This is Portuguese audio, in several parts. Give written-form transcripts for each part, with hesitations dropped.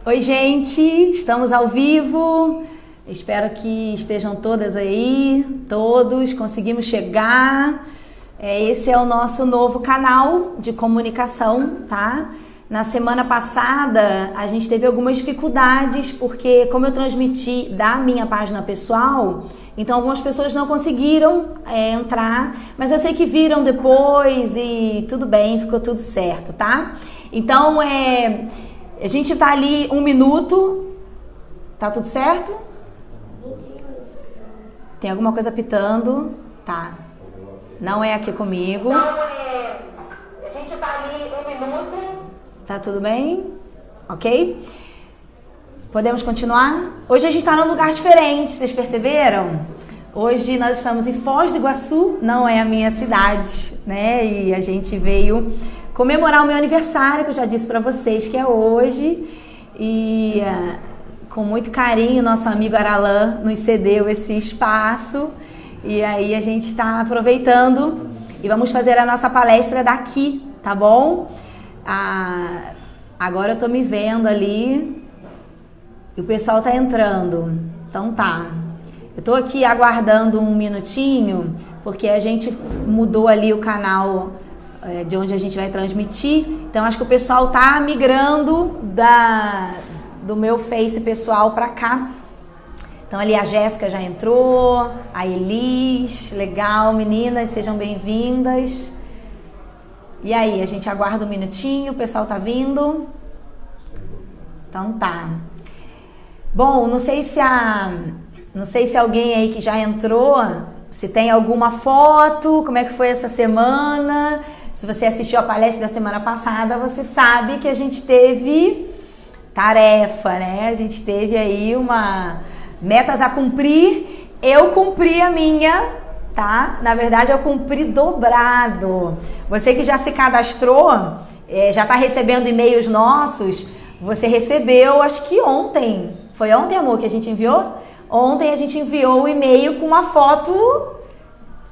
Oi, gente, estamos ao vivo. Espero que estejam todas aí, todos, conseguimos chegar. Esse é o nosso novo canal de comunicação, tá? Na semana passada a gente teve algumas dificuldades porque como eu transmiti da minha página pessoal, então algumas pessoas não conseguiram entrar, mas eu sei que viram depois e tudo bem, ficou tudo certo, tá? Então a gente tá ali 1 minuto, tá tudo certo? Tem alguma coisa pitando? Tá. Não é aqui comigo. Então a gente tá ali 1 minuto. Tá tudo bem? Ok? Podemos continuar? Hoje a gente está num lugar diferente, vocês perceberam? Hoje nós estamos em Foz do Iguaçu, não é a minha cidade, né? E a gente veio comemorar o meu aniversário, que eu já disse para vocês que é hoje. E com muito carinho, nosso amigo Aralan nos cedeu esse espaço. E aí a gente está aproveitando e vamos fazer a nossa palestra daqui, tá bom? Agora eu tô me vendo ali e o pessoal tá entrando. Então tá. Eu tô aqui aguardando 1 minutinho porque a gente mudou ali o canal de onde a gente vai transmitir. Então acho que o pessoal tá migrando do meu Face pessoal para cá. Então ali a Jéssica já entrou, a Elis, legal, meninas, sejam bem-vindas. E aí, a gente aguarda 1 minutinho, o pessoal tá vindo? Então tá. Bom, não sei se alguém aí que já entrou, se tem alguma foto, como é que foi essa semana. Se você assistiu a palestra da semana passada, você sabe que a gente teve tarefa, né? A gente teve aí metas a cumprir. Eu cumpri a minha, tá? Na verdade, eu cumpri dobrado. Você que já se cadastrou, já está recebendo e-mails nossos, você recebeu, acho que ontem. Foi ontem, amor, que a gente enviou? Ontem a gente enviou o e-mail com uma foto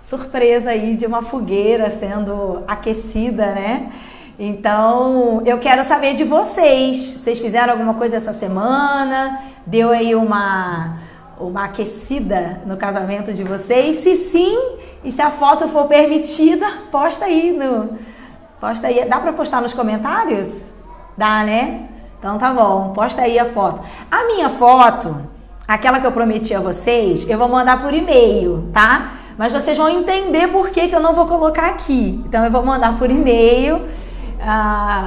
surpresa aí de uma fogueira sendo aquecida, né? Então, eu quero saber de vocês. Vocês fizeram alguma coisa essa semana? Deu aí uma aquecida no casamento de vocês? Se sim, e se a foto for permitida, posta aí. Dá pra postar nos comentários? Dá, né? Então tá bom, posta aí a foto. A minha foto, aquela que eu prometi a vocês, eu vou mandar por e-mail, tá? Mas vocês vão entender por que eu não vou colocar aqui. Então eu vou mandar por e-mail.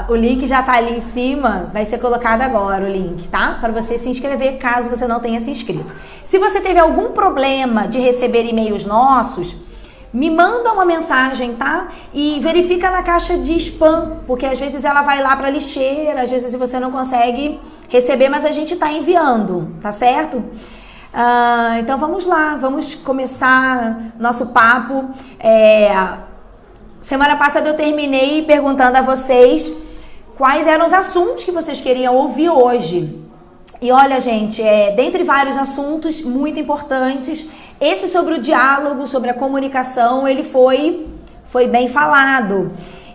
O link já tá ali em cima, vai ser colocado agora o link, tá? Para você se inscrever, caso você não tenha se inscrito. Se você teve algum problema de receber e-mails nossos, me manda uma mensagem, tá? E verifica na caixa de spam, porque às vezes ela vai lá para lixeira, às vezes você não consegue receber, mas a gente tá enviando, tá certo? Então vamos lá, vamos começar nosso papo. Semana passada eu terminei perguntando a vocês quais eram os assuntos que vocês queriam ouvir hoje. E olha, gente, dentre vários assuntos muito importantes, esse sobre o diálogo, sobre a comunicação, ele foi bem falado.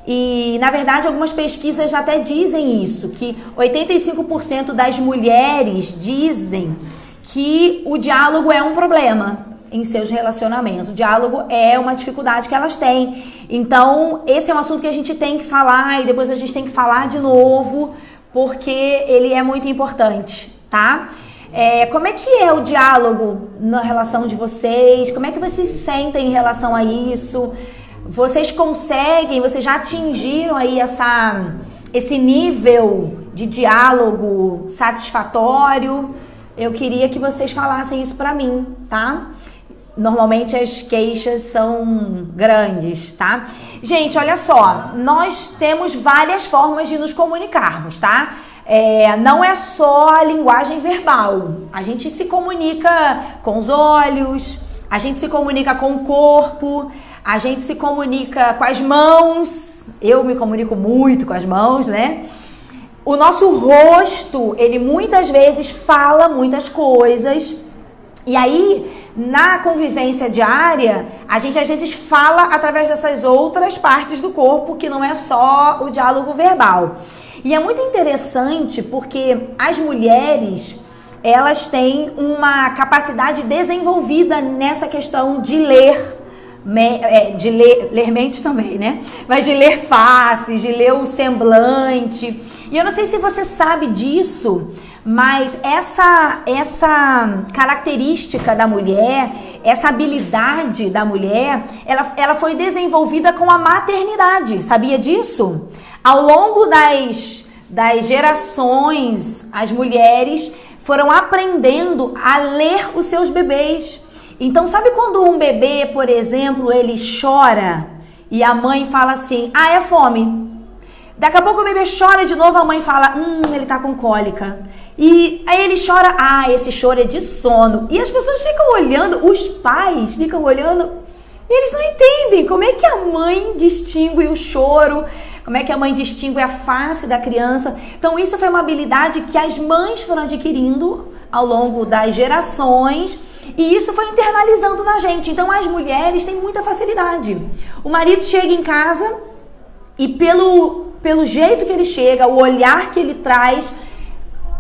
E, na verdade, algumas pesquisas já até dizem isso, que 85% das mulheres dizem que o diálogo é um problema em seus relacionamentos. O diálogo é uma dificuldade que elas têm. Então, esse é um assunto que a gente tem que falar e depois a gente tem que falar de novo, porque ele é muito importante, tá? Como é que é o diálogo na relação de vocês? Como é que vocês se sentem em relação a isso? Vocês já atingiram aí esse nível de diálogo satisfatório? Eu queria que vocês falassem isso pra mim, tá? Normalmente as queixas são grandes, tá? Gente, olha só, nós temos várias formas de nos comunicarmos, tá? Não é só a linguagem verbal. A gente se comunica com os olhos, a gente se comunica com o corpo, a gente se comunica com as mãos. Eu me comunico muito com as mãos, né? O nosso rosto, ele muitas vezes fala muitas coisas. E aí, na convivência diária, a gente às vezes fala através dessas outras partes do corpo, que não é só o diálogo verbal. E é muito interessante porque as mulheres, elas têm uma capacidade desenvolvida nessa questão de ler, ler mentes também, né? Mas de ler faces, de ler o semblante. E eu não sei se você sabe disso, mas essa característica da mulher, essa habilidade da mulher, ela foi desenvolvida com a maternidade. Sabia disso? Ao longo das gerações, as mulheres foram aprendendo a ler os seus bebês. Então, sabe quando um bebê, por exemplo, ele chora e a mãe fala assim, é fome. Daqui a pouco o bebê chora de novo, a mãe fala, ele tá com cólica. E aí ele chora, esse choro é de sono. E as pessoas ficam olhando, os pais ficam olhando, e eles não entendem como é que a mãe distingue o choro, como é que a mãe distingue a face da criança. Então isso foi uma habilidade que as mães foram adquirindo ao longo das gerações, e isso foi internalizando na gente. Então as mulheres têm muita facilidade. O marido chega em casa e pelo jeito que ele chega, o olhar que ele traz,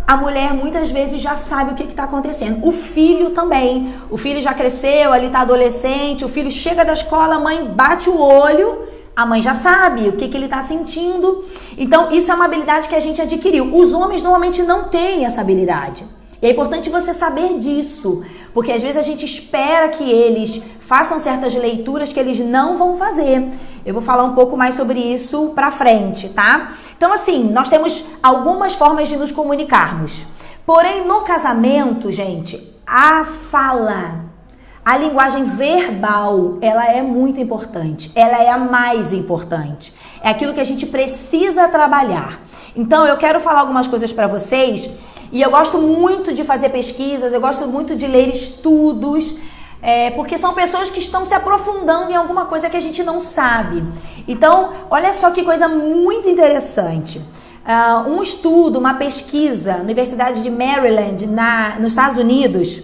a mulher muitas vezes já sabe o que está acontecendo. O filho também. O filho já cresceu, ali está adolescente, o filho chega da escola, a mãe bate o olho, a mãe já sabe o que ele está sentindo. Então isso é uma habilidade que a gente adquiriu. Os homens normalmente não têm essa habilidade. E é importante você saber disso, porque às vezes a gente espera que eles façam certas leituras que eles não vão fazer. Eu vou falar um pouco mais sobre isso pra frente, tá? Então, assim, nós temos algumas formas de nos comunicarmos. Porém, no casamento, gente, a fala, a linguagem verbal, ela é muito importante. Ela é a mais importante. É aquilo que a gente precisa trabalhar. Então, eu quero falar algumas coisas pra vocês. E eu gosto muito de fazer pesquisas, eu gosto muito de ler estudos, porque são pessoas que estão se aprofundando em alguma coisa que a gente não sabe. Então, olha só que coisa muito interessante. Um estudo, uma pesquisa na Universidade de Maryland, nos Estados Unidos,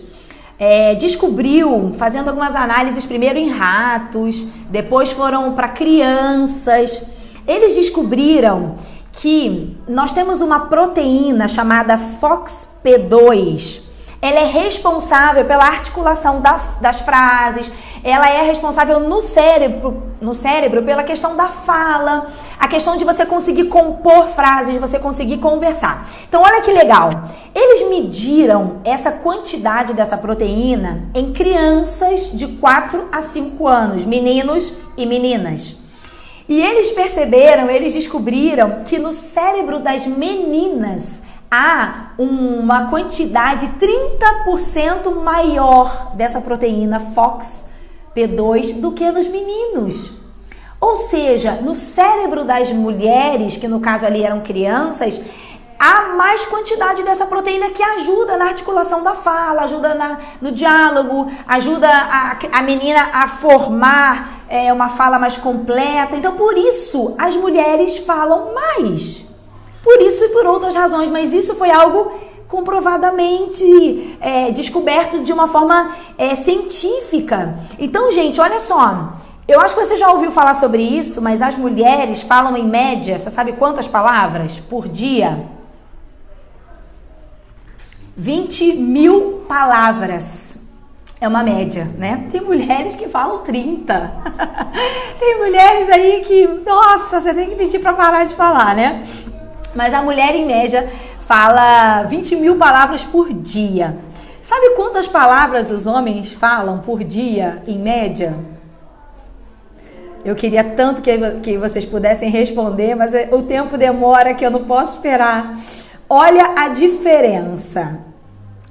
descobriu, fazendo algumas análises, primeiro em ratos, depois foram para crianças. Eles descobriram que nós temos uma proteína chamada FOXP2. Ela é responsável pela articulação das frases, ela é responsável no cérebro pela questão da fala, a questão de você conseguir compor frases, de você conseguir conversar. Então, olha que legal. Eles mediram essa quantidade dessa proteína em crianças de 4 a 5 anos, meninos e meninas. E eles descobriram que no cérebro das meninas há uma quantidade 30% maior dessa proteína FOXP2 do que nos meninos. Ou seja, no cérebro das mulheres, que no caso ali eram crianças, há mais quantidade dessa proteína que ajuda na articulação da fala, ajuda no diálogo, ajuda a menina a formar uma fala mais completa. Então, por isso, as mulheres falam mais. Por isso e por outras razões, mas isso foi algo comprovadamente descoberto de uma forma científica. Então, gente, olha só. Eu acho que você já ouviu falar sobre isso, mas as mulheres falam em média, você sabe quantas palavras por dia? 20.000 palavras. É uma média, né? Tem mulheres que falam 30. Tem mulheres aí que, nossa, você tem que pedir para parar de falar, né? Mas a mulher, em média, fala 20.000 palavras por dia. Sabe quantas palavras os homens falam por dia, em média? Eu queria tanto que vocês pudessem responder, mas o tempo demora, que eu não posso esperar. Olha a diferença.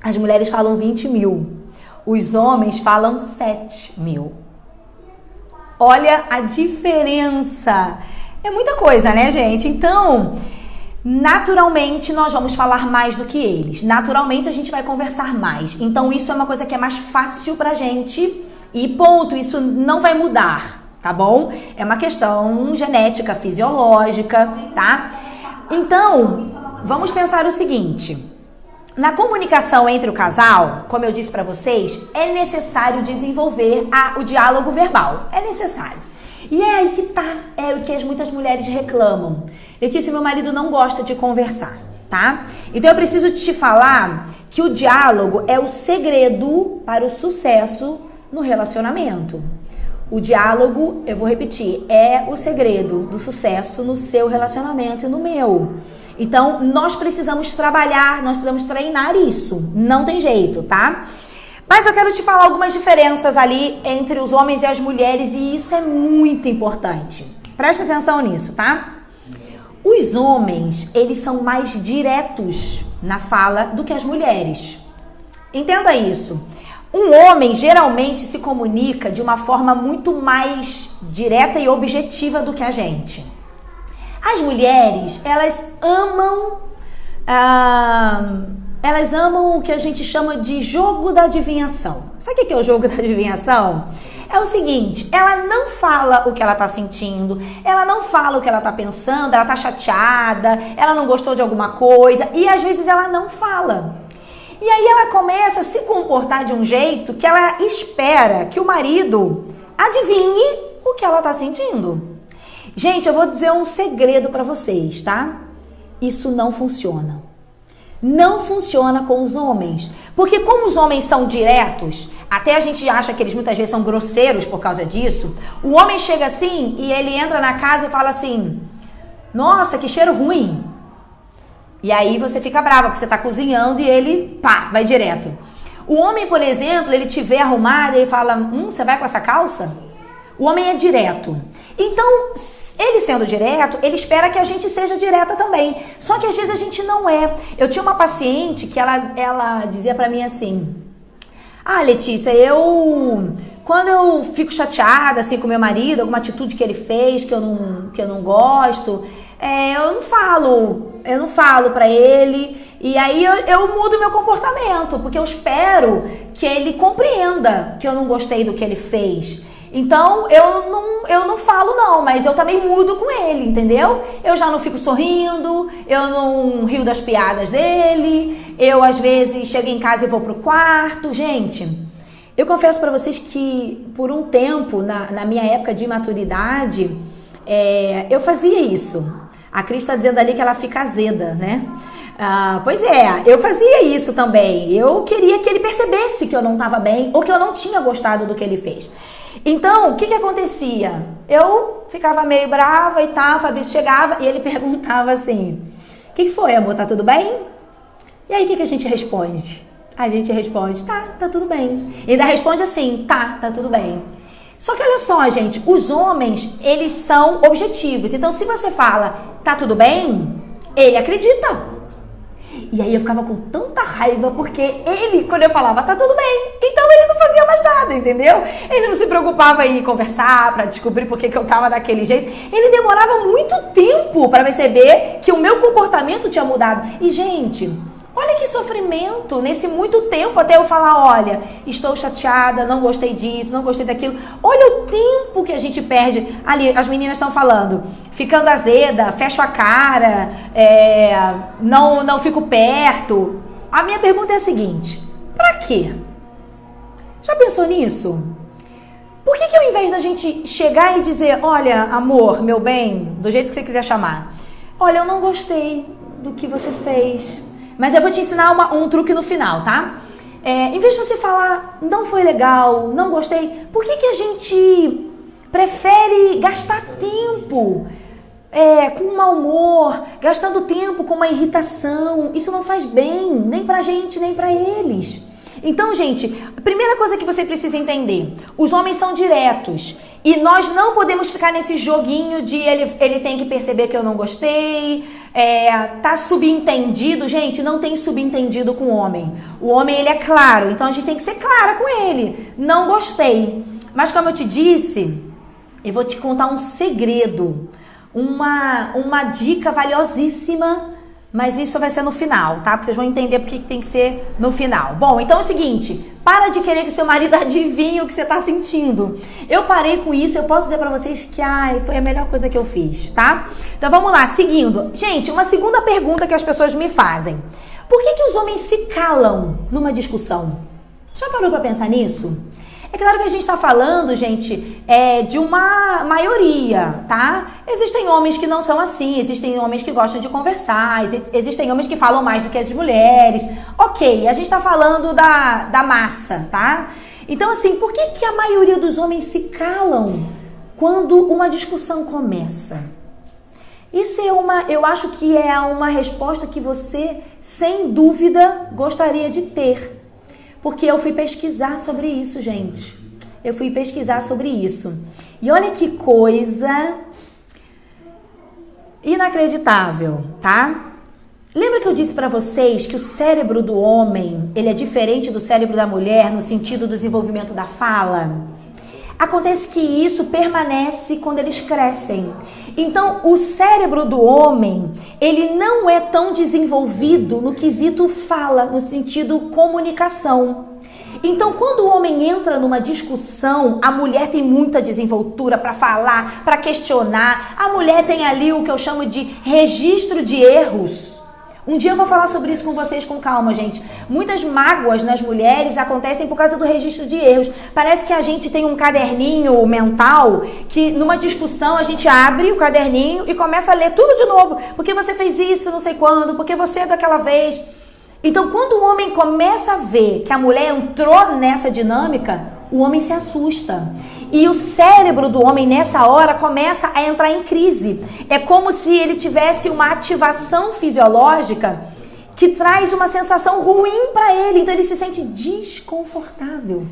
As mulheres falam 20.000. Os homens falam 7.000. Olha a diferença. É muita coisa, né, gente? Então, naturalmente, nós vamos falar mais do que eles. Naturalmente, a gente vai conversar mais. Então, isso é uma coisa que é mais fácil pra gente. E ponto, isso não vai mudar, tá bom? É uma questão genética, fisiológica, tá? Então, vamos pensar o seguinte. Na comunicação entre o casal, como eu disse para vocês, é necessário desenvolver o diálogo verbal. É necessário. E é aí que tá, é o que muitas mulheres reclamam. Letícia, meu marido não gosta de conversar, tá? Então eu preciso te falar que o diálogo é o segredo para o sucesso no relacionamento. O diálogo, eu vou repetir, é o segredo do sucesso no seu relacionamento e no meu. Então, nós precisamos trabalhar, nós precisamos treinar isso. Não tem jeito, tá? Mas eu quero te falar algumas diferenças ali entre os homens e as mulheres e isso é muito importante. Presta atenção nisso, tá? Os homens, eles são mais diretos na fala do que as mulheres. Entenda isso. Um homem geralmente se comunica de uma forma muito mais direta e objetiva do que a gente. As mulheres, elas amam o que a gente chama de jogo da adivinhação. Sabe o que é o jogo da adivinhação? É o seguinte, ela não fala o que ela tá sentindo, ela não fala o que ela tá pensando, ela tá chateada, ela não gostou de alguma coisa e às vezes ela não fala. E aí ela começa a se comportar de um jeito que ela espera que o marido adivinhe o que ela tá sentindo. Gente, eu vou dizer um segredo pra vocês, tá? Isso não funciona. Não funciona com os homens. Porque como os homens são diretos, até a gente acha que eles muitas vezes são grosseiros por causa disso, o homem chega assim e ele entra na casa e fala assim, nossa, que cheiro ruim. E aí você fica brava porque você tá cozinhando e ele, pá, vai direto. O homem, por exemplo, ele te vê arrumado e ele fala, você vai com essa calça? O homem é direto. Então, ele sendo direto, ele espera que a gente seja direta também. Só que às vezes a gente não é. Eu tinha uma paciente que ela dizia pra mim assim, Letícia, quando eu fico chateada assim com meu marido, alguma atitude que ele fez que eu não gosto, eu não falo pra ele, e aí eu mudo meu comportamento, porque eu espero que ele compreenda que eu não gostei do que ele fez. Então, eu não falo não, mas eu também mudo com ele, entendeu? Eu já não fico sorrindo, eu não rio das piadas dele, eu às vezes chego em casa e vou pro quarto. Gente, eu confesso pra vocês que por um tempo, na minha época de imaturidade, eu fazia isso. A Cris tá dizendo ali que ela fica azeda, né? Pois é, eu fazia isso também. Eu queria que ele percebesse que eu não estava bem ou que eu não tinha gostado do que ele fez. Então, o que acontecia? Eu ficava meio brava e tal, o Fabrício chegava e ele perguntava assim, o que foi, amor? Tá tudo bem? E aí, o que a gente responde? A gente responde, tá tudo bem. E ainda responde assim, tá tudo bem. Só que olha só, gente, os homens, eles são objetivos. Então, se você fala, tá tudo bem, ele acredita. E aí eu ficava com tanta raiva, porque ele, quando eu falava, tá tudo bem, então ele não fazia mais nada, entendeu? Ele não se preocupava em conversar pra descobrir por que eu tava daquele jeito. Ele demorava muito tempo pra perceber que o meu comportamento tinha mudado. E, gente, olha que sofrimento, nesse muito tempo até eu falar, olha, estou chateada, não gostei disso, não gostei daquilo. Olha o tempo que a gente perde. Ali, as meninas estão falando, ficando azeda, fecho a cara, não fico perto. A minha pergunta é a seguinte, pra quê? Já pensou nisso? Por que ao invés da gente chegar e dizer, olha, amor, meu bem, do jeito que você quiser chamar, olha, eu não gostei do que você fez, mas eu vou te ensinar um truque no final, tá? Em vez de você falar, não foi legal, não gostei, por que a gente prefere gastar tempo com um mau humor, gastando tempo com uma irritação? Isso não faz bem, nem pra gente, nem pra eles. Então, gente, a primeira coisa que você precisa entender, os homens são diretos e nós não podemos ficar nesse joguinho de ele tem que perceber que eu não gostei, tá subentendido. Gente, não tem subentendido com o homem. O homem, ele é claro, então a gente tem que ser clara com ele. Não gostei. Mas como eu te disse, eu vou te contar um segredo, uma dica valiosíssima, mas isso vai ser no final, tá? Porque vocês vão entender porque tem que ser no final. Bom, então é o seguinte, para de querer que o seu marido adivinhe o que você tá sentindo. Eu parei com isso, eu posso dizer pra vocês que foi a melhor coisa que eu fiz, tá? Então vamos lá, seguindo. Gente, uma segunda pergunta que as pessoas me fazem. Por que os homens se calam numa discussão? Já parou pra pensar nisso? É claro que a gente está falando, gente, de uma maioria, tá? Existem homens que não são assim, existem homens que gostam de conversar, existem homens que falam mais do que as mulheres. Ok, a gente está falando da massa, tá? Então, assim, por que a maioria dos homens se calam quando uma discussão começa? Isso eu acho que é uma resposta que você, sem dúvida, gostaria de ter. Porque eu fui pesquisar sobre isso, gente. Eu fui pesquisar sobre isso. E olha que coisa inacreditável, tá? Lembra que eu disse pra vocês que o cérebro do homem, ele é diferente do cérebro da mulher no sentido do desenvolvimento da fala? Acontece que isso permanece quando eles crescem. Então, o cérebro do homem, ele não é tão desenvolvido no quesito fala, no sentido comunicação. Então, quando o homem entra numa discussão, a mulher tem muita desenvoltura para falar, para questionar. A mulher tem ali o que eu chamo de registro de erros. Um dia eu vou falar sobre isso com vocês com calma, gente. Muitas mágoas nas mulheres acontecem por causa do registro de erros. Parece que a gente tem um caderninho mental que numa discussão a gente abre o caderninho e começa a ler tudo de novo. Porque você fez isso não sei quando, porque você é daquela vez. Então, quando o homem começa a ver que a mulher entrou nessa dinâmica, o homem se assusta. E o cérebro do homem nessa hora começa a entrar em crise. É como se ele tivesse uma ativação fisiológica que traz uma sensação ruim para ele. Então ele se sente desconfortável.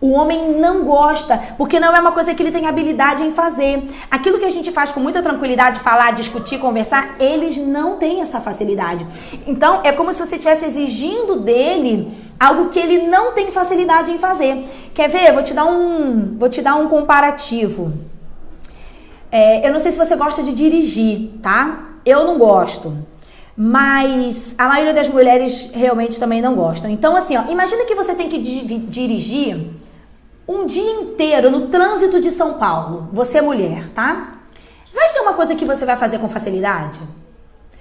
O homem não gosta, porque não é uma coisa que ele tem habilidade em fazer. Aquilo que a gente faz com muita tranquilidade, falar, discutir, conversar, eles não têm essa facilidade. Então, é como se você estivesse exigindo dele algo que ele não tem facilidade em fazer. Quer ver? Vou te dar um comparativo. Eu não sei se você gosta de dirigir, tá? Eu não gosto. Mas a maioria das mulheres realmente também não gostam. Então, assim, ó, imagina que você tem que dirigir um dia inteiro no trânsito de São Paulo. Você é mulher, tá? Vai ser uma coisa que você vai fazer com facilidade?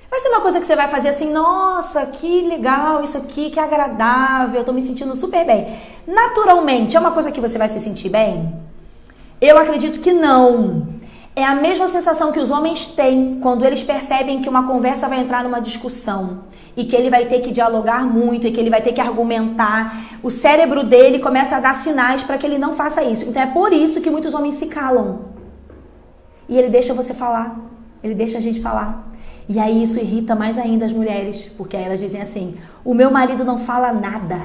Vai ser uma coisa que você vai fazer assim, nossa, que legal isso aqui, que agradável, eu tô me sentindo super bem. Naturalmente, é uma coisa que você vai se sentir bem? Eu acredito que não. É a mesma sensação que os homens têm quando eles percebem que uma conversa vai entrar numa discussão e que ele vai ter que dialogar muito e que ele vai ter que argumentar. O cérebro dele começa a dar sinais para que ele não faça isso. Então é por isso que muitos homens se calam. E ele deixa você falar, ele deixa a gente falar. E aí isso irrita mais ainda as mulheres, porque aí elas dizem assim, o meu marido não fala nada.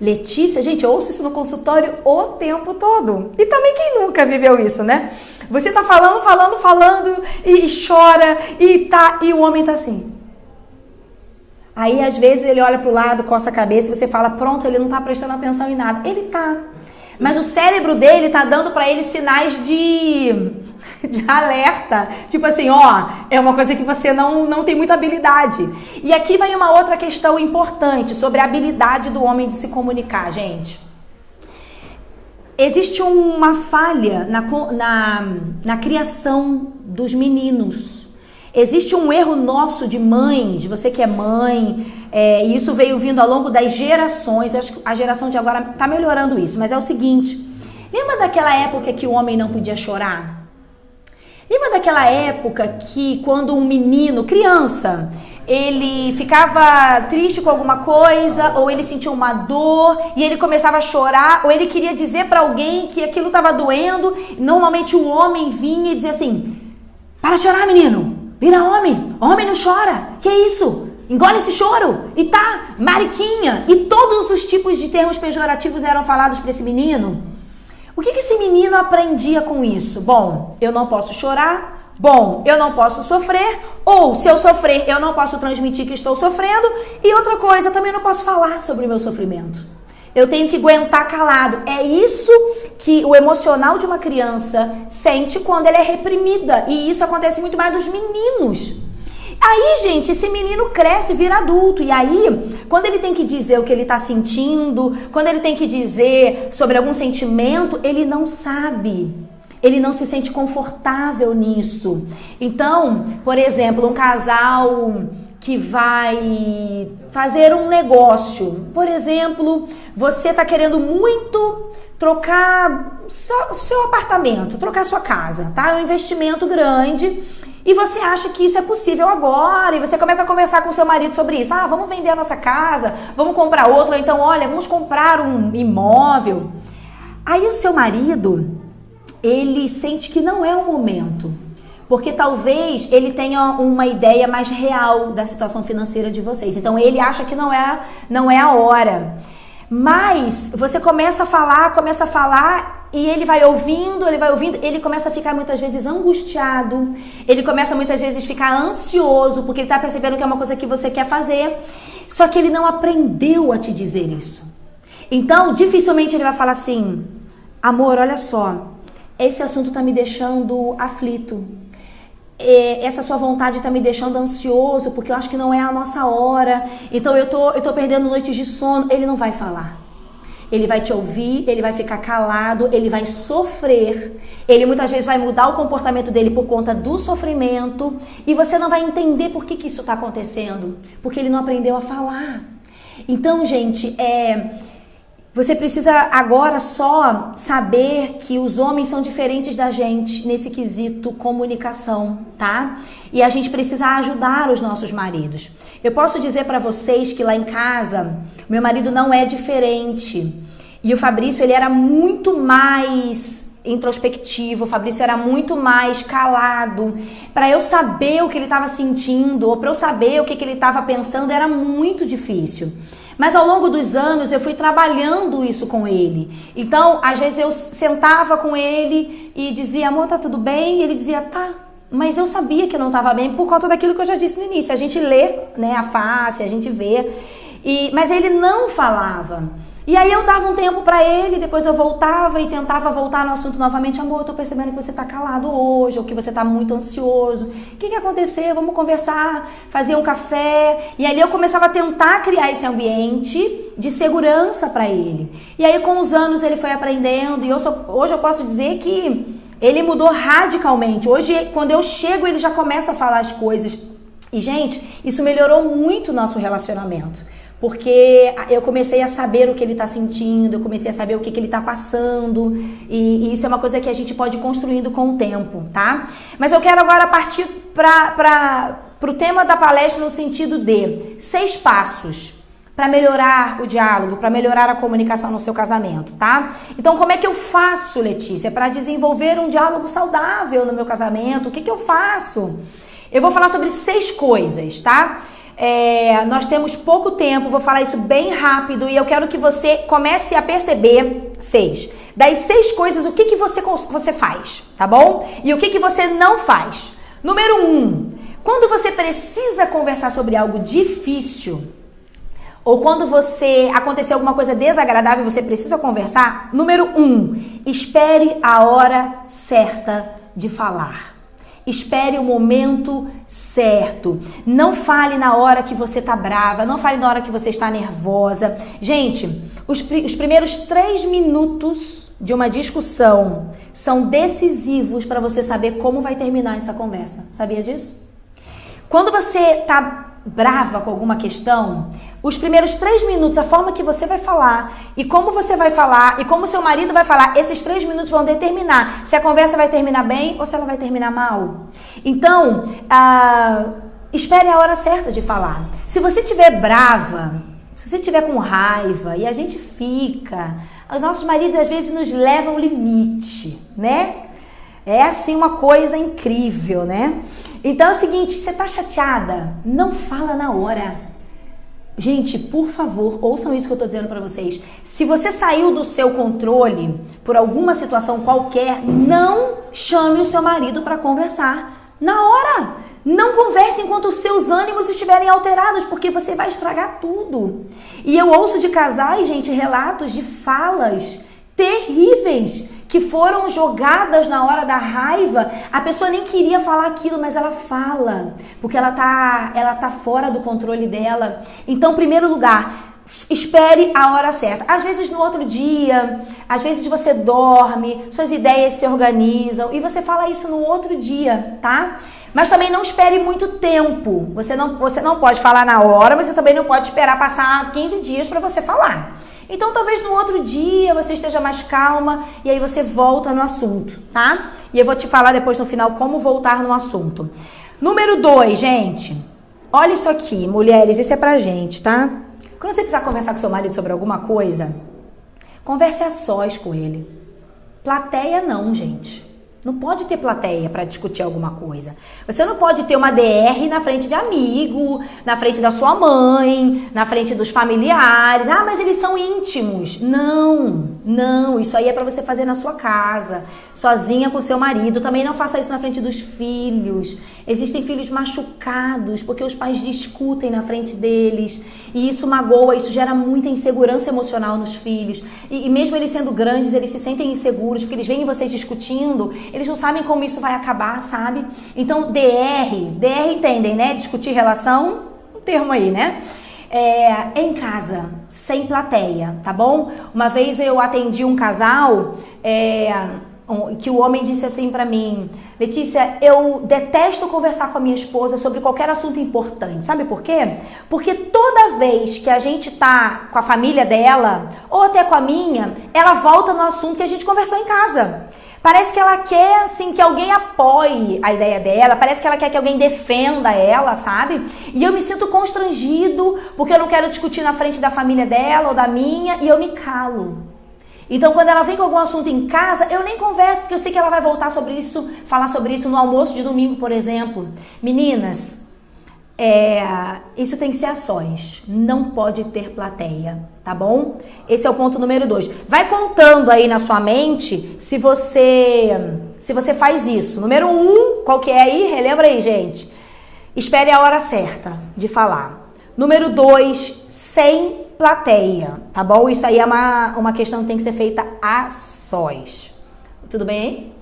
Letícia, gente, eu ouço isso no consultório o tempo todo. E também quem nunca viveu isso, né? Você tá falando e chora e o homem tá assim. Aí às vezes ele olha pro lado, coça a cabeça e você fala, pronto, ele não tá prestando atenção em nada. Ele tá. Mas o cérebro dele tá dando pra ele sinais de alerta. Tipo assim, ó, é uma coisa que você não tem muita habilidade. E aqui vai uma outra questão importante sobre a habilidade do homem de se comunicar, gente. Existe uma falha na criação dos meninos. Existe um erro nosso de mães, você que é mãe, e isso veio vindo ao longo das gerações. Eu acho que a geração de agora tá melhorando isso, mas é o seguinte. Lembra daquela época que o homem não podia chorar? Lembra daquela época que quando um menino, criança, ele ficava triste com alguma coisa, ou ele sentia uma dor, e ele começava a chorar, ou ele queria dizer pra alguém que aquilo estava doendo, normalmente o homem vinha e dizia assim, para de chorar, menino, vira homem não chora, que isso? Engole esse choro, e tá, mariquinha, e todos os tipos de termos pejorativos eram falados pra esse menino. O que esse menino aprendia com isso? Bom, eu não posso chorar. Bom, eu não posso sofrer. Ou, se eu sofrer, eu não posso transmitir que estou sofrendo. E outra coisa, também não posso falar sobre o meu sofrimento. Eu tenho que aguentar calado. É isso que o emocional de uma criança sente quando ela é reprimida. E isso acontece muito mais dos meninos. Aí, gente, esse menino cresce, vira adulto. E aí, quando ele tem que dizer o que ele tá sentindo, quando ele tem que dizer sobre algum sentimento, ele não sabe. Ele não se sente confortável nisso. Então, por exemplo, um casal que vai fazer um negócio. Por exemplo, você está querendo muito trocar seu apartamento, trocar sua casa, tá? É um investimento grande e você acha que isso é possível agora e você começa a conversar com seu marido sobre isso. Ah, vamos vender a nossa casa, vamos comprar outra, ou então, olha, vamos comprar um imóvel. Aí o seu marido, ele sente que não é o momento, porque talvez ele tenha uma ideia mais real da situação financeira de vocês. Então ele acha que não é a hora. Mas você começa a falar e ele vai ouvindo, ele começa a ficar muitas vezes angustiado, ele começa muitas vezes a ficar ansioso, porque ele está percebendo que é uma coisa que você quer fazer, só que ele não aprendeu a te dizer isso. Então, dificilmente ele vai falar assim, amor, olha só, esse assunto está me deixando aflito. Essa sua vontade tá me deixando ansioso, porque eu acho que não é a nossa hora, então eu tô perdendo noites de sono. Ele não vai falar. Ele vai te ouvir, ele vai ficar calado, ele vai sofrer. Ele muitas vezes vai mudar o comportamento dele por conta do sofrimento e você não vai entender por que isso tá acontecendo, porque ele não aprendeu a falar. Então, gente, você precisa agora só saber que os homens são diferentes da gente nesse quesito comunicação, tá? E a gente precisa ajudar os nossos maridos. Eu posso dizer pra vocês que lá em casa, meu marido não é diferente. E o Fabrício, ele era muito mais introspectivo, o Fabrício era muito mais calado. Para eu saber o que ele estava sentindo, ou para eu saber o que ele estava pensando, era muito difícil. Mas ao longo dos anos eu fui trabalhando isso com ele. Então, às vezes eu sentava com ele e dizia, amor, tá tudo bem? E ele dizia, tá. Mas eu sabia que não estava bem por conta daquilo que eu já disse no início. A gente lê, né, a face, a gente vê. Mas ele não falava. E aí eu dava um tempo pra ele, depois eu voltava e tentava voltar no assunto novamente. Amor, eu tô percebendo que você tá calado hoje, ou que você tá muito ansioso. O que aconteceu? Vamos conversar, fazer um café. E ali eu começava a tentar criar esse ambiente de segurança pra ele. E aí com os anos ele foi aprendendo e hoje eu posso dizer que ele mudou radicalmente. Hoje, quando eu chego, ele já começa a falar as coisas. E, gente, isso melhorou muito o nosso relacionamento. Porque eu comecei a saber o que ele está sentindo, eu comecei a saber o que ele está passando, e isso é uma coisa que a gente pode ir construindo com o tempo, tá? Mas eu quero agora partir para o tema da palestra no sentido de 6 passos para melhorar o diálogo, para melhorar a comunicação no seu casamento, tá? Então, como é que eu faço, Letícia, para desenvolver um diálogo saudável no meu casamento? O que eu faço? Eu vou falar sobre 6 coisas, tá? Nós temos pouco tempo, vou falar isso bem rápido e eu quero que você comece a perceber 6. Das 6 coisas, o que você faz, tá bom? E o que você não faz. Número 1, quando você precisa conversar sobre algo difícil, ou quando aconteceu alguma coisa desagradável e você precisa conversar, número 1, espere a hora certa de falar. Espere o momento certo. Não fale na hora que você tá brava, não fale na hora que você está nervosa. Gente, os primeiros 3 minutos de uma discussão são decisivos para você saber como vai terminar essa conversa. Sabia disso? Quando você tá brava com alguma questão, os primeiros 3 minutos, a forma que você vai falar e como você vai falar e como seu marido vai falar, esses 3 minutos vão determinar se a conversa vai terminar bem ou se ela vai terminar mal. Então, espere a hora certa de falar. Se você estiver brava, se você estiver com raiva e a gente fica, os nossos maridos às vezes nos levam ao limite, né? É assim uma coisa incrível, né? Então é o seguinte, você tá chateada, não fala na hora. Gente, por favor, ouçam isso que eu tô dizendo pra vocês. Se você saiu do seu controle por alguma situação qualquer, não chame o seu marido pra conversar na hora. Não converse enquanto os seus ânimos estiverem alterados, porque você vai estragar tudo. E eu ouço de casais, gente, relatos de falas terríveis que foram jogadas na hora da raiva. A pessoa nem queria falar aquilo, mas ela fala, porque ela tá fora do controle dela. Então, em primeiro lugar, espere a hora certa. Às vezes no outro dia, às vezes você dorme, suas ideias se organizam e você fala isso no outro dia, tá? Mas também não espere muito tempo. Você não pode falar na hora, mas você também não pode esperar passar 15 dias para você falar. Então talvez no outro dia você esteja mais calma e aí você volta no assunto, tá? E eu vou te falar depois no final como voltar no assunto. Número 2, gente. Olha isso aqui, mulheres, isso é pra gente, tá? Quando você precisar conversar com seu marido sobre alguma coisa, converse a sós com ele. Plateia não, gente. Não pode ter plateia para discutir alguma coisa. Você não pode ter uma DR na frente de amigo, na frente da sua mãe, na frente dos familiares. Ah, mas eles são íntimos. Não. Isso aí é para você fazer na sua casa, sozinha com seu marido. Também não faça isso na frente dos filhos. Existem filhos machucados porque os pais discutem na frente deles. E isso magoa, isso gera muita insegurança emocional nos filhos. E mesmo eles sendo grandes, eles se sentem inseguros porque eles veem vocês discutindo. Eles não sabem como isso vai acabar, sabe? Então, DR entendem, né? Discutir relação, um termo aí, né? Em casa, sem plateia, tá bom? Uma vez eu atendi um casal que o homem disse assim pra mim: Letícia, eu detesto conversar com a minha esposa sobre qualquer assunto importante. Sabe por quê? Porque toda vez que a gente tá com a família dela, ou até com a minha, ela volta no assunto que a gente conversou em casa. Parece que ela quer, assim, que alguém apoie a ideia dela, parece que ela quer que alguém defenda ela, sabe? E eu me sinto constrangido, porque eu não quero discutir na frente da família dela ou da minha, e eu me calo. Então, quando ela vem com algum assunto em casa, eu nem converso, porque eu sei que ela vai voltar sobre isso, falar sobre isso no almoço de domingo, por exemplo. Meninas, isso tem que ser a sós, não pode ter plateia, tá bom? Esse é o ponto número 2. Vai contando aí na sua mente se você faz isso. Número 1, qual que é aí? Relembra aí, gente. Espere a hora certa de falar. Número 2, sem plateia, tá bom? Isso aí é uma questão que tem que ser feita a sós. Tudo bem aí?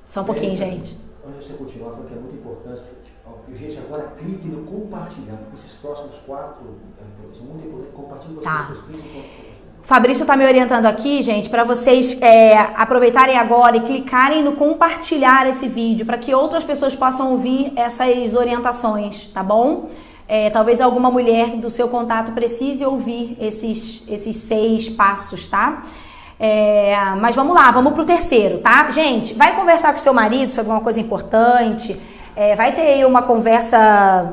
Só um pouquinho, gente. Antes de você continuar, falando que é muito importante, gente, agora clique no compartilhar, porque esses próximos 4 são muito importantes. Compartilhe com as pessoas. Fabrício está me orientando aqui, gente, para vocês aproveitarem agora e clicarem no compartilhar esse vídeo, para que outras pessoas possam ouvir essas orientações, tá bom? Talvez alguma mulher do seu contato precise ouvir esses 6 passos, tá? Mas vamos lá, vamos pro terceiro, tá? Gente, vai conversar com seu marido sobre uma coisa importante. Vai ter aí uma conversa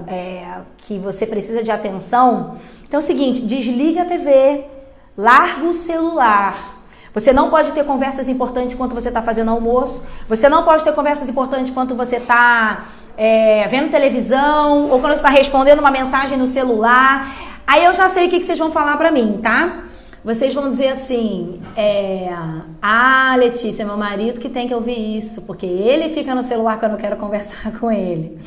que você precisa de atenção. Então é o seguinte, desliga a TV, larga o celular. Você não pode ter conversas importantes enquanto você está fazendo almoço. Você não pode ter conversas importantes enquanto você está vendo televisão ou quando você está respondendo uma mensagem no celular. Aí eu já sei o que vocês vão falar pra mim, tá? Vocês vão dizer assim, Letícia, meu marido que tem que ouvir isso, porque ele fica no celular quando eu quero conversar com ele.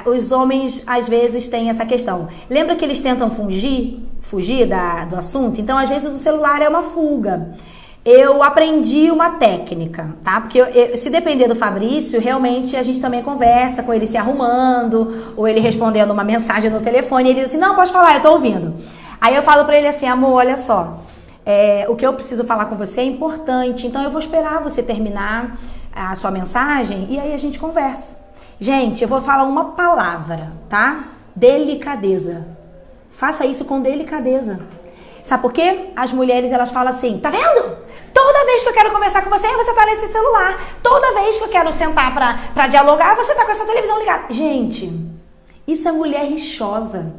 Os homens às vezes têm essa questão. Lembra que eles tentam fugir do assunto? Então, às vezes, o celular é uma fuga. Eu aprendi uma técnica, tá? Porque se depender do Fabrício, realmente a gente também conversa com ele se arrumando, ou ele respondendo uma mensagem no telefone, e ele diz assim, não, pode falar, eu tô ouvindo. Aí eu falo pra ele assim, amor, olha só, o que eu preciso falar com você é importante, então eu vou esperar você terminar a sua mensagem e aí a gente conversa. Gente, eu vou falar uma palavra, tá? Delicadeza. Faça isso com delicadeza. Sabe por quê? As mulheres, elas falam assim, tá vendo? Toda vez que eu quero conversar com você, você tá nesse celular. Toda vez que eu quero sentar pra dialogar, você tá com essa televisão ligada. Gente, isso é mulher rixosa.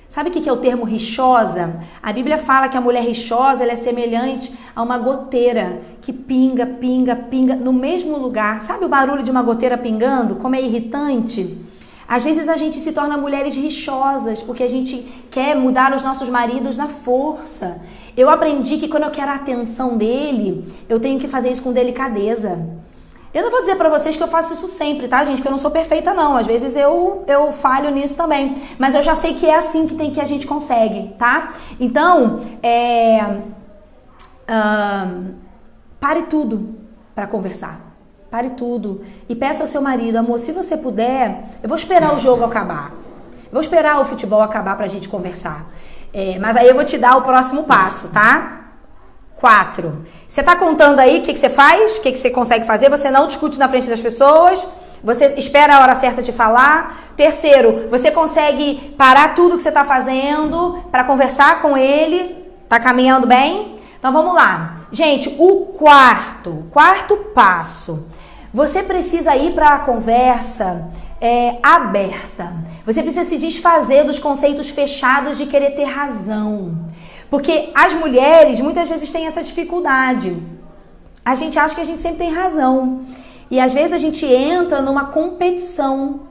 Sabe o que é o termo rixosa? A Bíblia fala que a mulher rixosa ela é semelhante a uma goteira que pinga, pinga, pinga no mesmo lugar. Sabe o barulho de uma goteira pingando? Como é irritante? Às vezes a gente se torna mulheres rixosas porque a gente quer mudar os nossos maridos na força. Eu aprendi que quando eu quero a atenção dele, eu tenho que fazer isso com delicadeza. Eu não vou dizer pra vocês que eu faço isso sempre, tá, gente? Que eu não sou perfeita, não. Às vezes eu falho nisso também. Mas eu já sei que é assim que a gente consegue, tá? Então, pare tudo pra conversar. Pare tudo. E peça ao seu marido, amor, se você puder, eu vou esperar o jogo acabar. Eu vou esperar o futebol acabar pra gente conversar. Mas aí eu vou te dar o próximo passo, tá? 4. Você tá contando aí o que você faz, o que você consegue fazer, você não discute na frente das pessoas, você espera a hora certa de falar. 3, você consegue parar tudo que você tá fazendo para conversar com ele, tá caminhando bem? Então vamos lá. Gente, o quarto passo, você precisa ir para a conversa aberta. Você precisa se desfazer dos conceitos fechados de querer ter razão. Porque as mulheres muitas vezes têm essa dificuldade. A gente acha que a gente sempre tem razão. E às vezes a gente entra numa competição.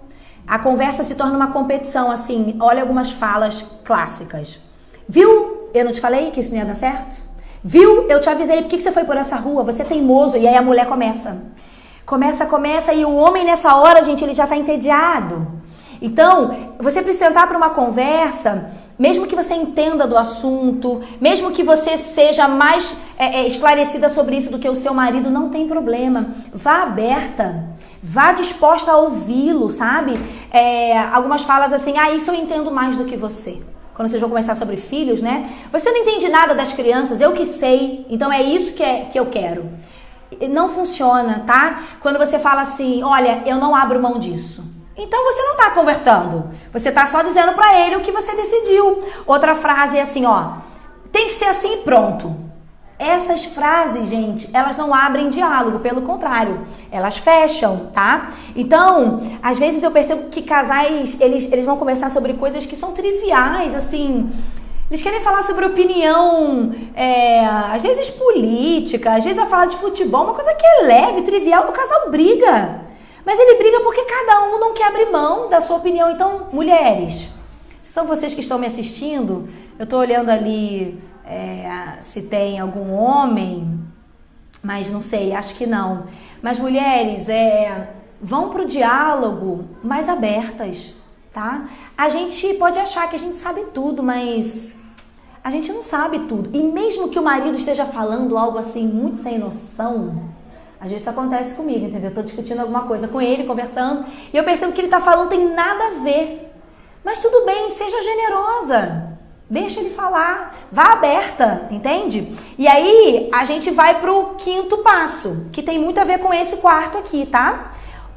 A conversa se torna uma competição, assim, olha algumas falas clássicas. Viu? Eu não te falei que isso não ia dar certo? Viu? Eu te avisei, por que você foi por essa rua? Você é teimoso. E aí a mulher começa, e o homem nessa hora, gente, ele já tá entediado. Então, você precisa sentar para uma conversa, mesmo que você entenda do assunto, mesmo que você seja mais esclarecida sobre isso do que o seu marido, não tem problema. Vá aberta, vá disposta a ouvi-lo, sabe? Algumas falas assim, isso eu entendo mais do que você. Quando vocês vão conversar sobre filhos, né? Você não entende nada das crianças, eu que sei, então é isso que eu quero. Não funciona, tá? Quando você fala assim, olha, eu não abro mão disso. Então você não tá conversando, você tá só dizendo pra ele o que você decidiu. Outra frase é assim, tem que ser assim e pronto. Essas frases, gente, elas não abrem diálogo, pelo contrário, elas fecham, tá? Então, às vezes eu percebo que casais, eles vão conversar sobre coisas que são triviais, assim. Eles querem falar sobre opinião, às vezes política, às vezes vai falar de futebol, uma coisa que é leve, trivial, o casal briga. Mas ele briga porque cada um não quer abrir mão da sua opinião. Então, mulheres, se são vocês que estão me assistindo, eu tô olhando ali se tem algum homem, mas não sei, acho que não. Mas mulheres, vão pro diálogo mais abertas, tá? A gente pode achar que a gente sabe tudo, mas a gente não sabe tudo. E mesmo que o marido esteja falando algo assim muito sem noção, às vezes isso acontece comigo, entendeu? Eu tô discutindo alguma coisa com ele, conversando, e eu percebo que ele tá falando tem nada a ver. Mas tudo bem, seja generosa. Deixa ele falar, vá aberta, entende? E aí a gente vai pro 5º passo, que tem muito a ver com esse 4º aqui, tá?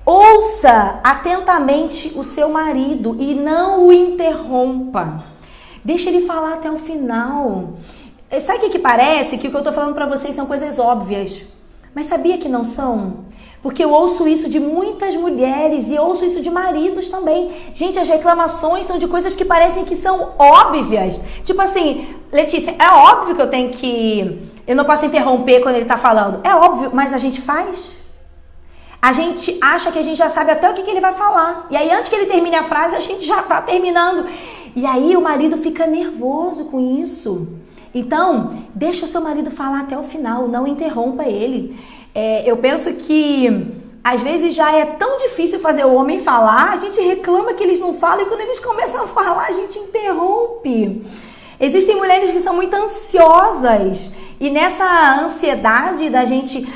Ouça atentamente o seu marido e não o interrompa. Deixa ele falar até o final. Sabe o que parece? Que o que eu tô falando pra vocês são coisas óbvias. Mas sabia que não são? Porque eu ouço isso de muitas mulheres e ouço isso de maridos também. Gente, as reclamações são de coisas que parecem que são óbvias. Tipo assim, Letícia, é óbvio que eu não posso interromper quando ele tá falando. É óbvio, mas a gente faz. A gente acha que a gente já sabe até o que ele vai falar. E aí, antes que ele termine a frase, a gente já tá terminando. E aí, o marido fica nervoso com isso. Então, deixa o seu marido falar até o final, não interrompa ele. Eu penso que, às vezes, já é tão difícil fazer o homem falar, a gente reclama que eles não falam, e quando eles começam a falar, a gente interrompe. Existem mulheres que são muito ansiosas, e nessa ansiedade da gente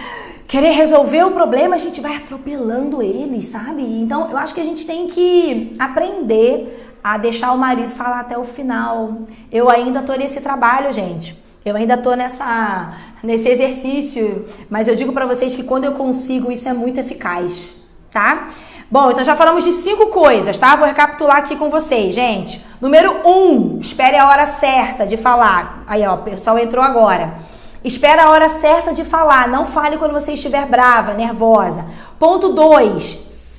querer resolver o problema, a gente vai atropelando eles, sabe? Então, eu acho que a gente tem que aprender a deixar o marido falar até o final. Eu ainda tô nesse trabalho, gente. Eu ainda tô nesse exercício, mas eu digo pra vocês que quando eu consigo, isso é muito eficaz, tá? Bom, então já falamos de 5 coisas, tá? Vou recapitular aqui com vocês, gente. Número 1, espere a hora certa de falar. Aí, ó, o pessoal entrou agora. Espera a hora certa de falar, não fale quando você estiver brava, nervosa. Ponto 2,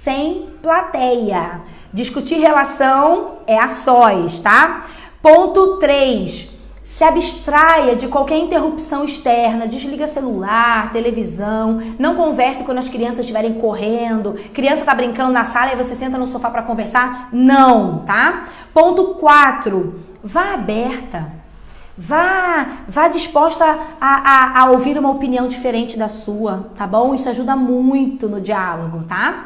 sem plateia. Discutir relação é a sós, tá? Ponto 3, se abstraia de qualquer interrupção externa, desliga celular, televisão, não converse quando as crianças estiverem correndo, criança tá brincando na sala e você senta no sofá para conversar, não, tá? Ponto 4, vá aberta, vá disposta a ouvir uma opinião diferente da sua, tá bom? Isso ajuda muito no diálogo, tá?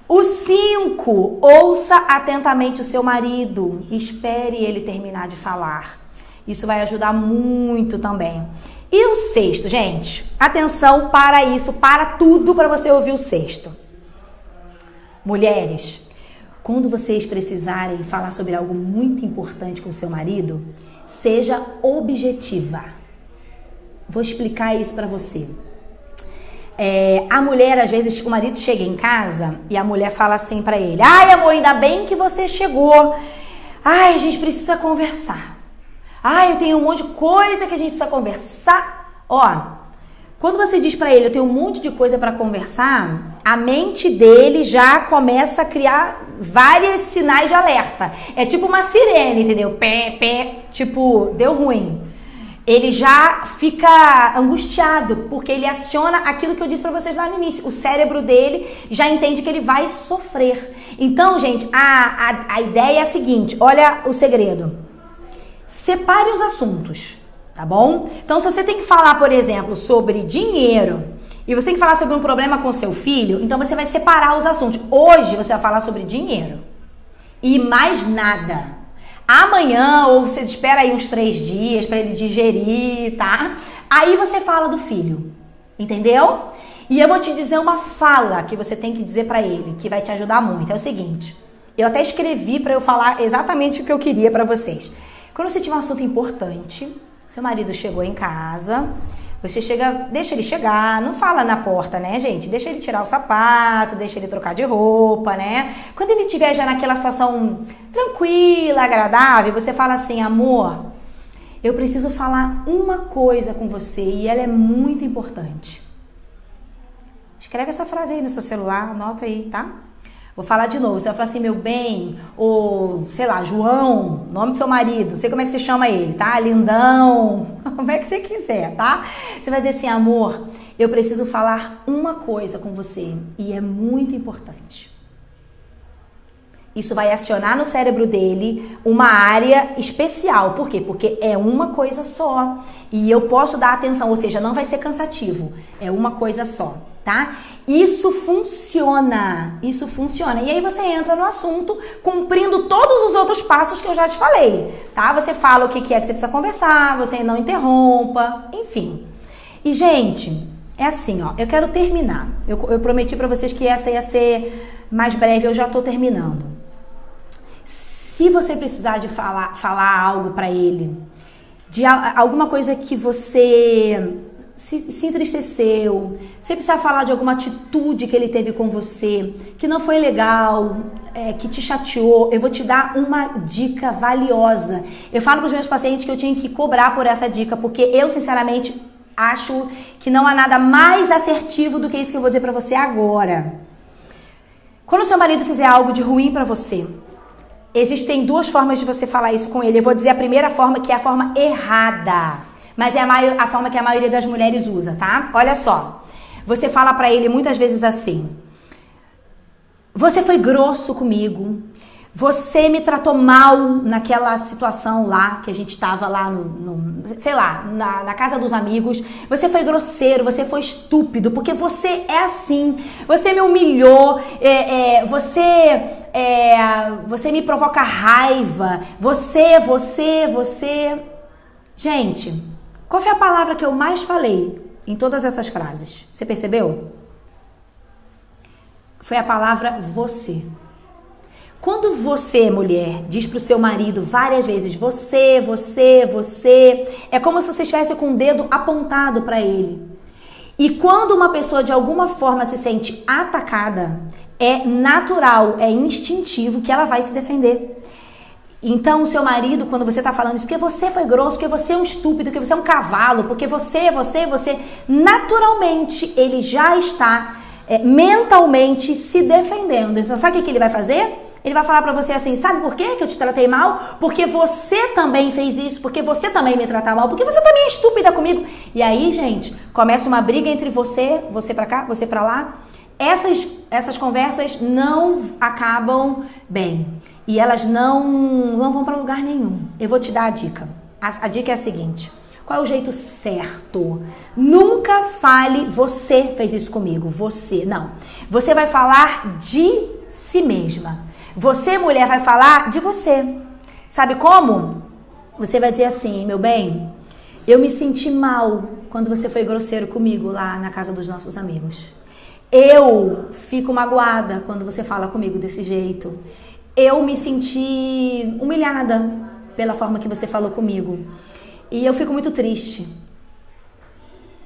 O 5, ouça atentamente o seu marido, espere ele terminar de falar. Isso vai ajudar muito também. E o 6º, gente, atenção para isso, para tudo para você ouvir o 6º. Mulheres, quando vocês precisarem falar sobre algo muito importante com o seu marido, Seja objetiva. Vou explicar isso pra você. A mulher, às vezes, o marido chega em casa e a mulher fala assim pra ele: ai, amor, ainda bem que você chegou. Ai, a gente precisa conversar. Ai, eu tenho um monte de coisa que a gente precisa conversar. Ó, quando você diz pra ele, eu tenho um monte de coisa pra conversar, a mente dele já começa a criar vários sinais de alerta. É tipo uma sirene, entendeu? Pé, pé, tipo, deu ruim. Ele já fica angustiado, porque ele aciona aquilo que eu disse pra vocês lá no início. O cérebro dele já entende que ele vai sofrer. Então, gente, a ideia é a seguinte, olha o segredo. Separe os assuntos, tá bom? Então, se você tem que falar, por exemplo, sobre dinheiro, e você tem que falar sobre um problema com seu filho, então você vai separar os assuntos. Hoje você vai falar sobre dinheiro e mais nada. Amanhã, ou você espera aí uns 3 dias para ele digerir, tá? Aí você fala do filho, entendeu? E eu vou te dizer uma fala que você tem que dizer para ele, que vai te ajudar muito. É o seguinte, eu até escrevi para eu falar exatamente o que eu queria para vocês. Quando você tiver um assunto importante, seu marido chegou em casa, você chega, deixa ele chegar, não fala na porta, né, gente? Deixa ele tirar o sapato, deixa ele trocar de roupa, né? Quando ele estiver já naquela situação tranquila, agradável, você fala assim: amor, eu preciso falar uma coisa com você e ela é muito importante. Escreve essa frase aí no seu celular, anota aí, tá? Vou falar de novo, você vai falar assim: meu bem, ou sei lá, João, nome do seu marido, não sei como é que você chama ele, tá? Lindão, como é que você quiser, tá? Você vai dizer assim: amor, eu preciso falar uma coisa com você e é muito importante. Isso vai acionar no cérebro dele uma área especial. Por quê? Porque é uma coisa só e eu posso dar atenção, ou seja, não vai ser cansativo, é uma coisa só, tá? Isso funciona. E aí você entra no assunto cumprindo todos os outros passos que eu já te falei, tá? Você fala o que é que você precisa conversar, você não interrompa, enfim. E, gente, é assim, ó, eu quero terminar. Eu prometi pra vocês que essa ia ser mais breve, eu já tô terminando. Se você precisar de falar algo pra ele, de alguma coisa que você se entristeceu, você precisa falar de alguma atitude que ele teve com você, que não foi legal, que te chateou, eu vou te dar uma dica valiosa. Eu falo para os meus pacientes que eu tinha que cobrar por essa dica, porque eu, sinceramente, acho que não há nada mais assertivo do que isso que eu vou dizer para você agora. Quando o seu marido fizer algo de ruim para você, existem 2 formas de você falar isso com ele. Eu vou dizer a primeira forma, que é a forma errada. Mas é a forma que a maioria das mulheres usa, tá? Olha só. Você fala pra ele muitas vezes assim: você foi grosso comigo. Você me tratou mal naquela situação lá, que a gente tava lá sei lá, na casa dos amigos. Você foi grosseiro, você foi estúpido, porque você é assim. Você me humilhou, você me provoca raiva. Você. Gente, qual foi a palavra que eu mais falei em todas essas frases? Você percebeu? Foi a palavra você. Quando você, mulher, diz pro seu marido várias vezes você, é como se você estivesse com o dedo apontado para ele. E quando uma pessoa de alguma forma se sente atacada, é natural, é instintivo que ela vai se defender. Então, o seu marido, quando você tá falando isso, porque você foi grosso, porque você é um estúpido, porque você é um cavalo, porque você, naturalmente, ele já está mentalmente se defendendo. Então, sabe o que ele vai fazer? Ele vai falar pra você assim: sabe por quê que eu te tratei mal? Porque você também fez isso, porque você também me trata mal, porque você também é estúpida comigo. E aí, gente, começa uma briga entre você pra cá, você pra lá. Essas conversas não acabam bem. E elas não vão para lugar nenhum. Eu vou te dar a dica. A dica é a seguinte: qual é o jeito certo? Nunca fale você fez isso comigo, você. Não. Você vai falar de si mesma. Você, mulher, vai falar de você. Sabe como? Você vai dizer assim: meu bem, eu me senti mal quando você foi grosseiro comigo lá na casa dos nossos amigos. Eu fico magoada quando você fala comigo desse jeito. Eu me senti humilhada pela forma que você falou comigo. E eu fico muito triste.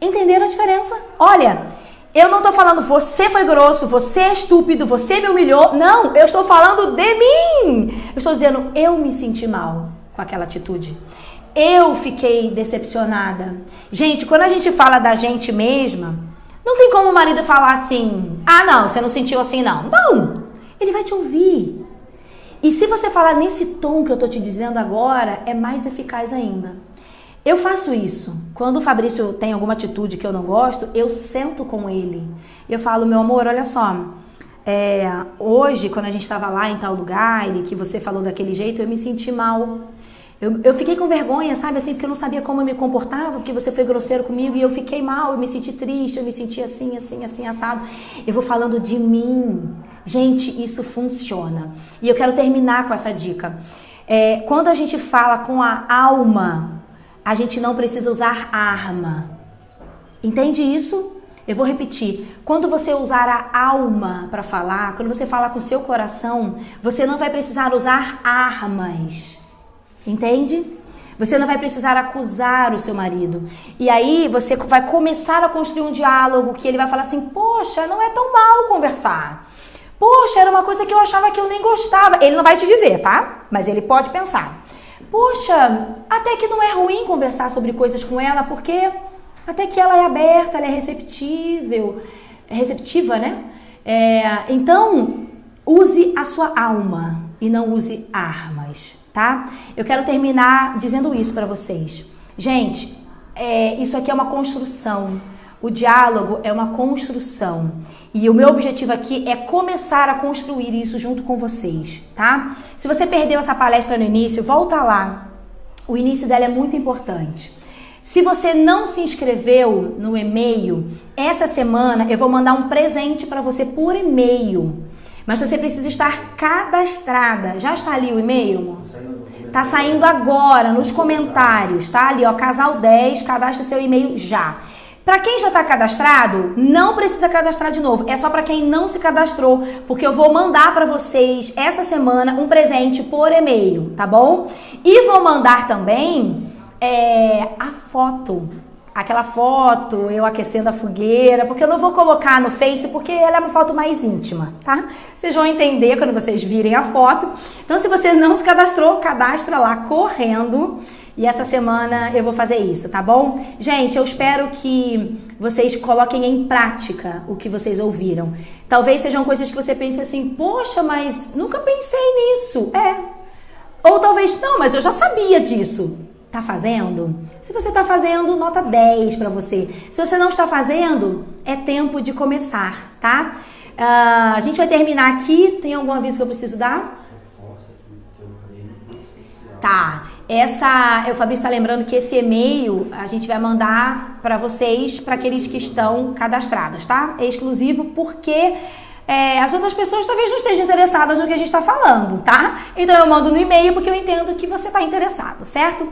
Entenderam a diferença? Olha, eu não tô falando você foi grosso, você é estúpido, você me humilhou. Não, eu estou falando de mim. Eu estou dizendo, eu me senti mal com aquela atitude. Eu fiquei decepcionada. Gente, quando a gente fala da gente mesma, não tem como o marido falar assim, ah não, você não sentiu assim não. Não, ele vai te ouvir. E se você falar nesse tom que eu tô te dizendo agora, é mais eficaz ainda. Eu faço isso. Quando o Fabrício tem alguma atitude que eu não gosto, eu sento com ele. Eu falo, meu amor, olha só, hoje, quando a gente estava lá em tal lugar, e que você falou daquele jeito, eu me senti mal. Eu fiquei com vergonha, sabe, assim, porque eu não sabia como eu me comportava, porque você foi grosseiro comigo e eu fiquei mal, eu me senti triste, eu me senti assim, assado. Eu vou falando de mim. Gente, isso funciona. E eu quero terminar com essa dica. Quando a gente fala com a alma, a gente não precisa usar arma. Entende isso? Eu vou repetir. Quando você usar a alma para falar, quando você falar com o seu coração, você não vai precisar usar armas. Entende? Você não vai precisar acusar o seu marido. E aí você vai começar a construir um diálogo que ele vai falar assim, poxa, não é tão mal conversar. Poxa, era uma coisa que eu achava que eu nem gostava. Ele não vai te dizer, tá? Mas ele pode pensar. Poxa, até que não é ruim conversar sobre coisas com ela, porque até que ela é aberta, ela é receptiva, né? Então, use a sua alma e não use armas, tá? Eu quero terminar dizendo isso para vocês. Gente, isso aqui é uma construção. O diálogo é uma construção. E o meu objetivo aqui é começar a construir isso junto com vocês, tá? Se você perdeu essa palestra no início, volta lá. O início dela é muito importante. Se você não se inscreveu no e-mail, essa semana eu vou mandar um presente para você por e-mail. Mas você precisa estar cadastrada. Já está ali o e-mail, amor? Tá saindo agora nos comentários, tá? Ali, ó, Casal 10, cadastra seu e-mail já. Para quem já está cadastrado, não precisa cadastrar de novo. É só para quem não se cadastrou, porque eu vou mandar para vocês essa semana um presente por e-mail, tá bom? E vou mandar também a foto. Aquela foto, eu aquecendo a fogueira, porque eu não vou colocar no Face, porque ela é uma foto mais íntima, tá? Vocês vão entender quando vocês virem a foto. Então, se você não se cadastrou, cadastra lá correndo. E essa semana eu vou fazer isso, tá bom? Gente, eu espero que vocês coloquem em prática o que vocês ouviram. Talvez sejam coisas que você pense assim, poxa, mas nunca pensei nisso. Ou talvez, não, mas eu já sabia disso. Tá fazendo? Se você tá fazendo, nota 10 pra você. Se você não está fazendo, é tempo de começar, tá? A gente vai terminar aqui. Tem algum aviso que eu preciso dar? Reforça que eu falei especial. Tá. O Fabrício está lembrando que esse e-mail a gente vai mandar para vocês, para aqueles que estão cadastrados, tá? É exclusivo porque as outras pessoas talvez não estejam interessadas no que a gente está falando, tá? Então eu mando no e-mail porque eu entendo que você está interessado, certo?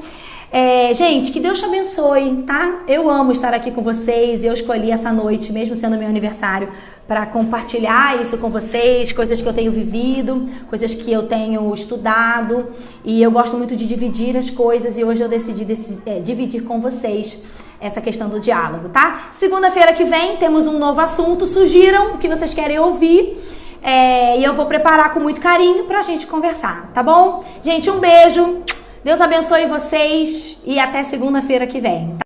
Gente, que Deus te abençoe, tá? Eu amo estar aqui com vocês e eu escolhi essa noite, mesmo sendo meu aniversário, para compartilhar isso com vocês, coisas que eu tenho vivido, coisas que eu tenho estudado e eu gosto muito de dividir as coisas e hoje eu decidi dividir com vocês essa questão do diálogo, tá? Segunda-feira que vem temos um novo assunto, sugiram o que vocês querem ouvir e eu vou preparar com muito carinho pra gente conversar, tá bom? Gente, um beijo, Deus abençoe vocês e até segunda-feira que vem.